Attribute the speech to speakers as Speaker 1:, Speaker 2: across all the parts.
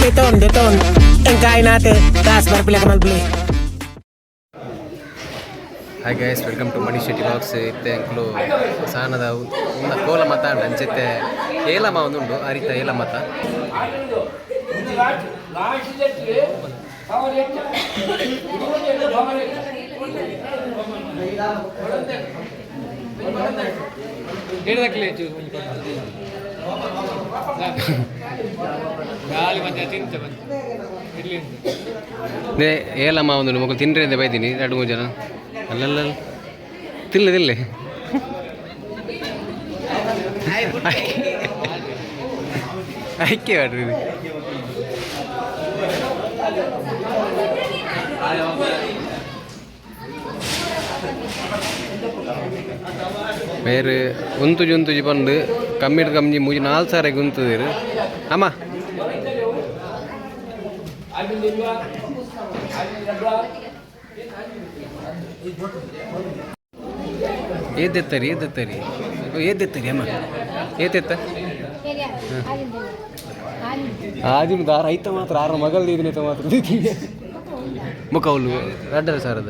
Speaker 1: Deton. Engkain natin. Taas, marpila ka mag-play.
Speaker 2: Hi guys, welcome to Manish Shetty Vlogs. ಇತ್ತೆ uncle ಸಾನದ ಒಂದು ಕೋಲ ಮತ ಅಂಚೆತ್ತೆ ಏಲಮ ಒಂದುಂಡು ಅರಿತ ಏಲ ಮತ ಏಲಮ್ಮ ಒಂದು ಮಕ್ಕಳು ತಿನ್ರಿ ಅಂತ ಬೈತೀನಿ 2-3 ಜನ ಅಲ್ಲಲ್ಲ ತಿಲ್ಲೆ ಆಯ್ಕೆ ಮಾಡ್ರಿ ಬೇರೆ ಒಂತುಜಿ ಬಂದು ಕಮ್ಮಿ 4 ಸಾವಿರ ಉಂತದಿರು ಅಮ್ಮ ಏದೆತ್ತರಿ ಅಮ್ಮ ಏತೆತ್ತ ಆದಿನ ದಾರ ಐತ ಮಾತ್ರ 6 ಮಗಲ್ ಇದೀನಿ ಮಾತ್ರ ಮುಖವಲು ರಡ್ಡರ ಸಾರದ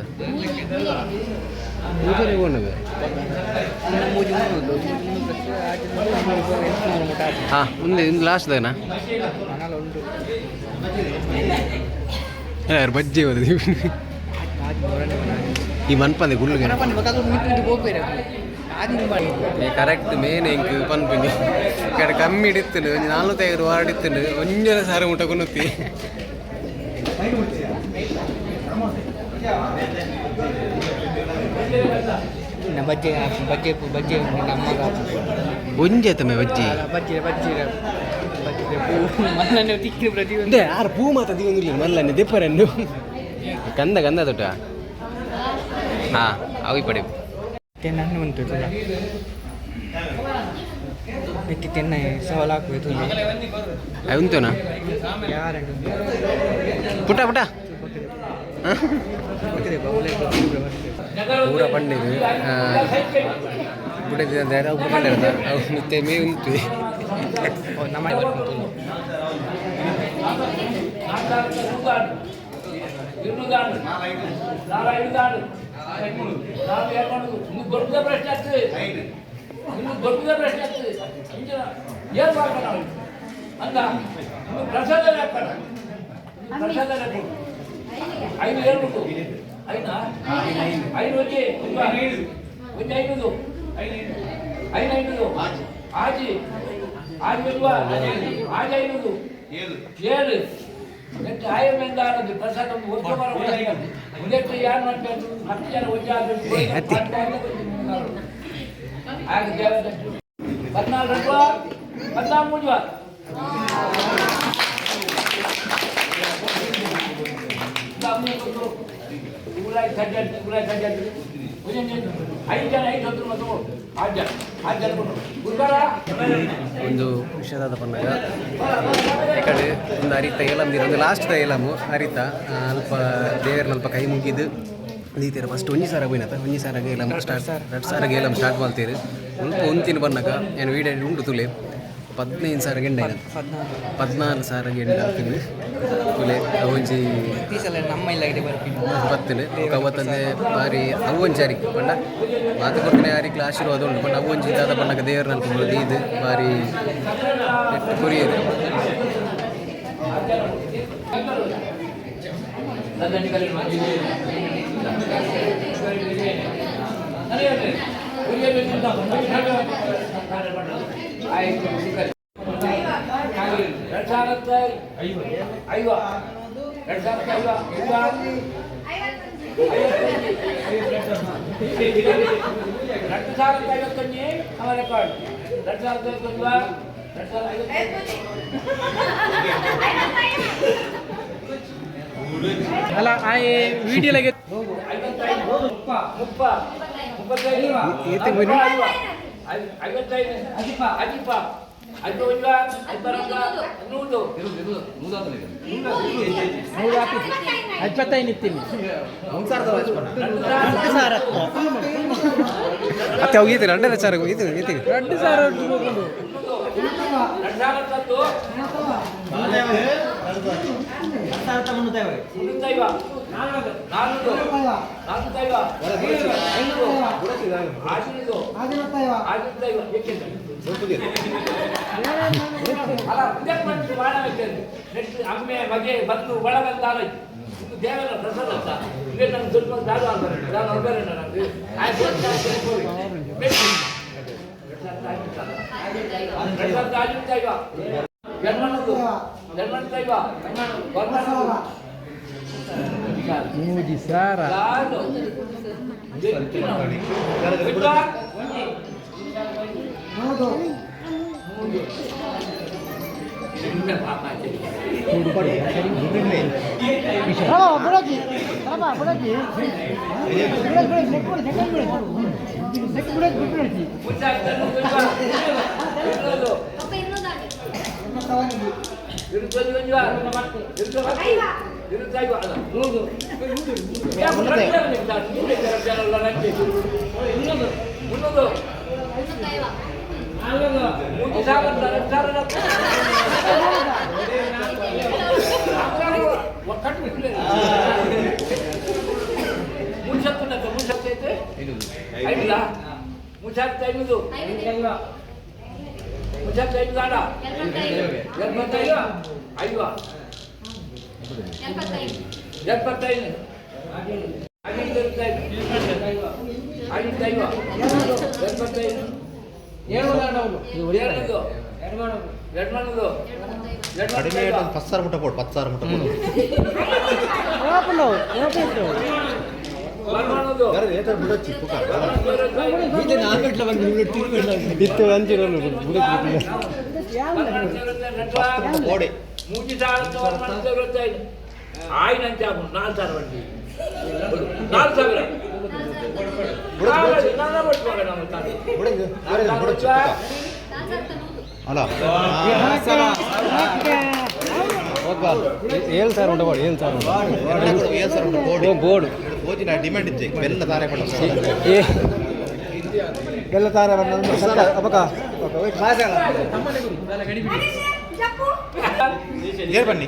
Speaker 2: ಹಾಂ ಮುಂದೆ ಲಾಸ್ಟ್ದನಾ ಯಾರು ಬಜ್ಜಿ ಹೋದ ಈ ಮನ್ಪಂದೆ ಗುಳ್ಳುಗೆ ಕರೆಕ್ಟ್ ಮೇನ್ ಹೆಂಗೆ ಪನ್ಪಿನಿ ಕಡೆ ಕಮ್ಮಿ ಇಡಿತ್ತುಂಡು ಒಂದು 45 ವಾರ ಇತ್ತುಂಡು ಒಂಜನ ಸಾರ ಮುಟ್ಟ ಕೊನ್ನುತ್ತಿ ಒಂಜೆತ್ತಮೆ ಬಜ್ಜಿ ಯಾರು ಪೂ ಮಾತ ದಿಗೊಂದಿಲ್ಲ ಮಲ್ಲನ್ನೇ ದೆಪ್ಪರನ್ನು ಗಂಧ ತೊಟ್ಟ ಹಾಂ ಅವಿ ಪಡೆ
Speaker 3: ತೆನ್ನ ಉಂಟು ತೆನ್ನ ಸವಾಲಾಕು
Speaker 2: ಉಂಟುನಾ ಪುಟ ಪೂರ ಪಂಡಿಗೆ ಪುಟದ ಅವು ಪಂಡ ಅವು ಮತ್ತೆ ಮೇ ಉಂಟು
Speaker 3: ನಮ್ಮ
Speaker 2: ಒಂದು ವಿಷಯದ ಪನ್ನಾಗ ಈ ಕಡೆ ಒಂದು ಅರಿತ ಏಲಂದಿರ ಒಂದು ಲಾಸ್ಟ್ ಏಲಮು ಅರಿತ ಅಲ್ಪ ದೇವರನ್ನ ಅಲ್ಪ ಕೈ ಮುಗಿದು ನೀತೀರ ಫಸ್ಟ್ 1 ಸಾವಿರ ಹೋಯ್ನತ್ತ 1 ಸಾವಿರ ಏಲಮ್ ಸ್ಟಾರ್ಟ್ 2 ಸಾವಿರ ಏಲಮ್ ಸ್ಟಾರ್ಟ್ ಮಾಡ್ತೀರಿ ಸ್ವಲ್ಪ ಒಂತಿನ ಬನ್ನಾಗ ಏನು ವೀಡಿಯೋ ಉಂಟು ತುಲೆ 15 ಸಾವಿರ ಗೆಂಡ 14 ಸಾವಿರ ಗೆಂಡ ಹಾಕ್ತೀನಿ ತುಲೆ ಅವೊಂಜಿ
Speaker 3: ನಮ್ಮ ಇಲ್ಲ
Speaker 2: ಬತ್ತಲೆ ಅವತ್ತಂದೆ ಬಾರಿ ಅವೊಂಜಾರಿ ಪಂಡ ಮಾತು ಕೊಟ್ಟಿನ ಯಾರಿಗೆ ಆಶೀರ್ವಾದ ಉಂಟು ಪಂಡ ಅವೊಂಜಿ ದಾದ ಪಣ್ಣಗ ದೇವ್ರ ನಲ್ಕೊಂಡು ಇದು ಬಾರಿ ಎಟ್ಟು ಕುರಿಯದು
Speaker 3: ಅಲ್ಲ ಆ ವಿಡಿಯೋಲಾಗೆ
Speaker 2: ಅತ್ತೆ ಹೋಗಿದ್ದೀರಿ 2 ಸಾವಿರ ಹೋಗಿದ್ದೀರಿ
Speaker 3: 2 ಸಾವಿರ
Speaker 4: ಅಮ್ಮೆ ಬಗೆ ಬಂದು ಒಳಗಂತಾರ ದೇವರ ಪ್ರಸಾದ ಅಂತ ಇವೆ ನನ್ನ ಸ್ವಲ್ಪ ದಾಡು ಆಗ್ತಾರೆ ನಾನು ಹೊರಬೇರೆ ನನಗೆ ಆಯ್ತು ಪ್ರಸಾದ ಆಯ್ತು ಇವ ಜನ್ಮನದು ಜನ್ಮನ ಇವ
Speaker 3: ಮೂಜಿ ಸಾರ
Speaker 5: ಕಡಿಮೆ 10,000 ಮುಟ್ಟ ಕೊಡು 10,000 ಮುಟ್ಟ ಕೊಡು కోడి
Speaker 4: ఆయన అంటే 4,000 వంటి 4,000
Speaker 5: ಅಲ್ಲ
Speaker 2: 7,000 ಉಂಟು ಏನು ಸರ್
Speaker 5: ಬೋರ್ಡು ಬೋರ್ಡು ಬೋಜಿನ ಡಿಮ್ಯಾಂಡ್ ಇದ್ದೆ ಬೆಲ್ಲ ತಾರೆ
Speaker 2: ಬೆಲ್ಲ ತಾರೆ
Speaker 5: ಏರ್ ಬನ್ನಿ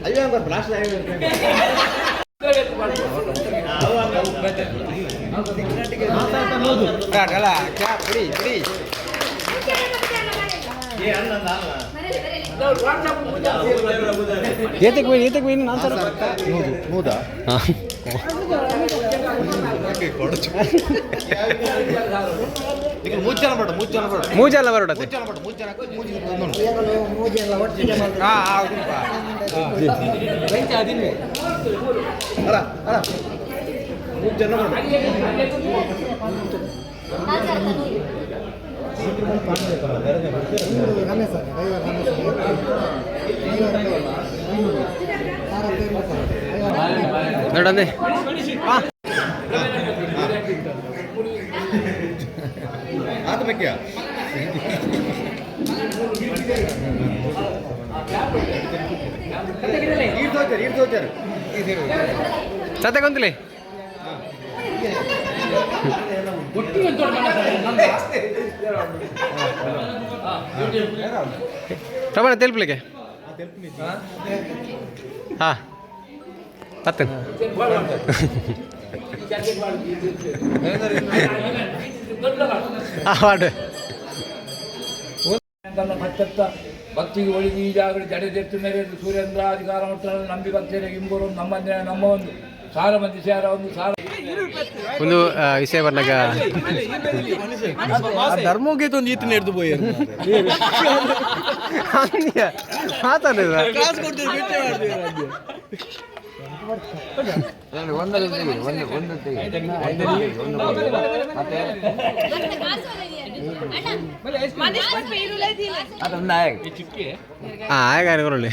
Speaker 5: ಅಯ್ಯೋ ಬ್ಲಾಸ್ಟ್
Speaker 2: ఈతకు పోయి నా సార్
Speaker 5: మూదా ಮೂಜನ ಬರೋಡತ್ತೆ
Speaker 2: ನೋಡಂದೆ
Speaker 5: ಆತ್ಮಕ್ಯ
Speaker 2: ಸತ್ಯ ಗೊಂತಲೇ ರಮಣ ತೆಲ್ಪಲಿಕ್ಕೆ ಹಾಂ ಹತ್ತು ಹಾಡು
Speaker 4: ಭಕ್ತಿಗೆ ಒಳಗಿ ಈಜಾಗಲಿ ಜಡೆದೆತ್ತು ಮೇರೆಂದು ಸೂರ್ಯೇಂದ್ರ ಅಧಿಕಾರ ಮಟ್ಟದಲ್ಲಿ ನಂಬಿ ಭಕ್ತರಿಗೆ ಇಂಬರು ನಮ್ಮ ಒಂದು ಸಾರ ಮಂದಿ ಸೇರ ಒಂದು ಸಾರ
Speaker 2: ಒಂದು ವಿಷಯ ಬಂದಾಗ
Speaker 5: ಧರ್ಮೋಗೇತ ಒಂದು ಈತ ನಡೆದು ಹೋಗಿ
Speaker 2: ಮಾತಾಡಿದ ಆಗ ಕೊರಳಿ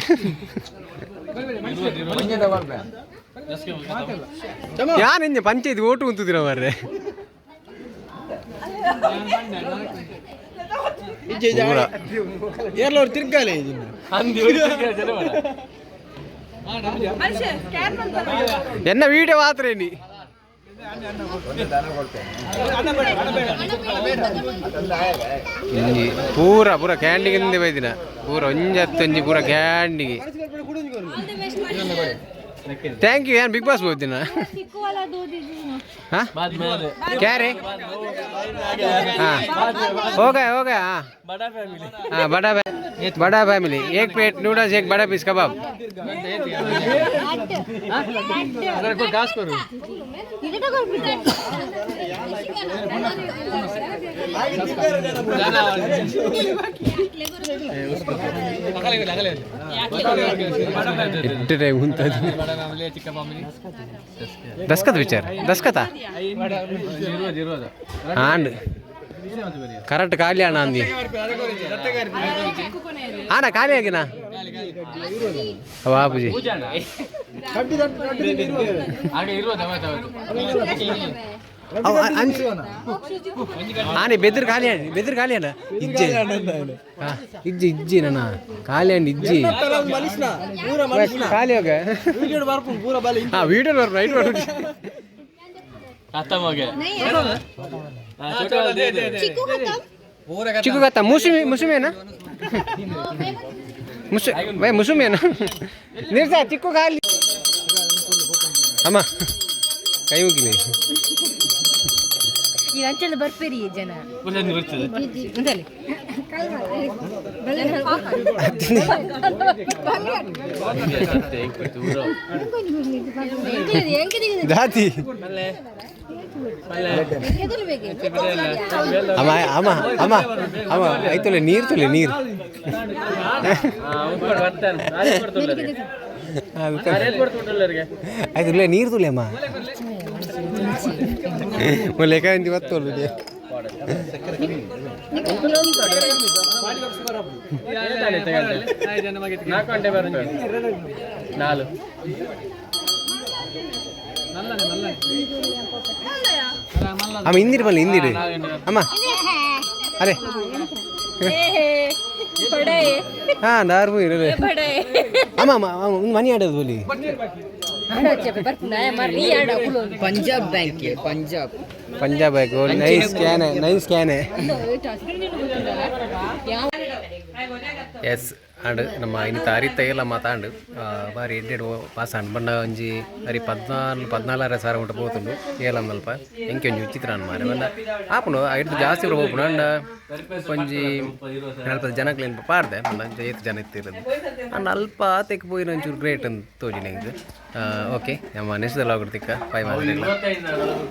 Speaker 2: ಯಾನ್ ಹಿಂದೆ ಪಂಚಾಯತ್ ಓಟು ಕುಂತಿದ್ದೀರ ಮಾರ್ರೆ
Speaker 5: ಎಲ್ಲರೂ ತಿರ್ಗಾಲೆ
Speaker 2: ಎನ್ನ ವೀಡಿಯೋ ಮಾತ್ರ ನೀ
Speaker 4: ಒಂದು ದನ ಕೊಡ್ತೇನೆ
Speaker 2: ಇಂಜಿ ಪೂರ ಪೂರ ಕ್ಯಾಂಡಿಗೆ ಬೈದಿನ ಪೂರ ಒಂಜಿ ಹತ್ತೊಂಜಿ ಪೂರ ಕ್ಯಾಂಡಿಗೆ ಥ್ಯಾಂಕ್ ಯು ಏನು ಬಿಗ್ ಬಾಸ್ ಹೋಗ್ತೀನ हाँ क्या रे हाँ हो गया हाँ बड़ा फैमिली एक प्लेट नूडल्स एक बड़ा पीस कबाब दस्खत विचार दस्खता हाँ करेक्ट खाली आना अंदी हाँ ना खाली आगे ना बापू जी आने बेदर खाली है ना इज्जे हाँ इज्जे ना खाली है इज्जे खाली हो गया हाँ वीडियो पर राइट पर खत्म हो गया चिकू खत्म मुसुमी है ना भाई मुसुमी है ना निर्जा चिकू खा ली अम्मा कहीं मुगिले
Speaker 6: ಈ ರಂಚದ ಬರ್ಪೇರಿ ಜನ
Speaker 2: दादी ಅಮ್ಮ ಅಮ್ಮ ಅಮ್ಮ ಅಮ್ಮ ಆಯ್ತಲ್ಲ ನೀರು ತೊಲೆ ನೀರು ಆಯ್ತು ಇಲ್ಲ ನೀರು ತುಲೆ ಅಮ್ಮ ಲೆಕ್ಕ ಇಂತಿ ಬತ್ತೋಲ್ಲ ಅಮ್ಮ ಹಿಂದಿರು ಬಲ್ಲ ಹಿಂದಿರು ಅಮ್ಮ ಅರೆ ಹಾಂ ನಾರು ಇರೋದು ಅಮ್ಮ ಅಮ್ಮ ಮನಿ ಆಡೋದು ಬೋಲಿ
Speaker 6: पंजाब बैंक है पंजाब
Speaker 2: पंजाब है गोल नई स्कैन है ಎಸ್ ಅಂಡ್ ನಮ್ಮ ಇನ್ನಿತ ಅರಿತೈಯೆಲ್ಲ ಮಾತಾಂಡು ಬಾರಿ ಎಡ್ಡೆಡ್ ಪಾಸ್ ಅಂಡ್ ಬಂಡ ಒಂಜಿ ಅರಿ 14,000 ಉಂಟು పోతుండు ಏಲಂ ನಲ್ಪ ಎಂಕೆ ಒಂಜಿ ವಿಚಿತ್ರ ಅನ್ಮಾರೆ ಬಂದ ಆಪುಂಡು ಐದು ಜಾಸ್ತಿ ಹೋಗ್ಪುಂಡು ಅಂಡ ಒಂಜಿ 40 ಜನಕ್ಲೇನು ಪಾಡ್ದೆ ಬಂದ 8 ಜನ ಇತ್ತಿರೋದು ಅಂಡ್ ಅಲ್ಪ ತೆಕ್ ಪೋಯಿನ ಒಂಚೂರು ಗ್ರೇಟ್ ಅಂತ ತೋಜಿ ನಂಗೆ ಓಕೆ ನಮ್ಮ ನೆಕ್ಸ್ಟ್ ಲಾಗ್ ತಿಕ್ಕ 5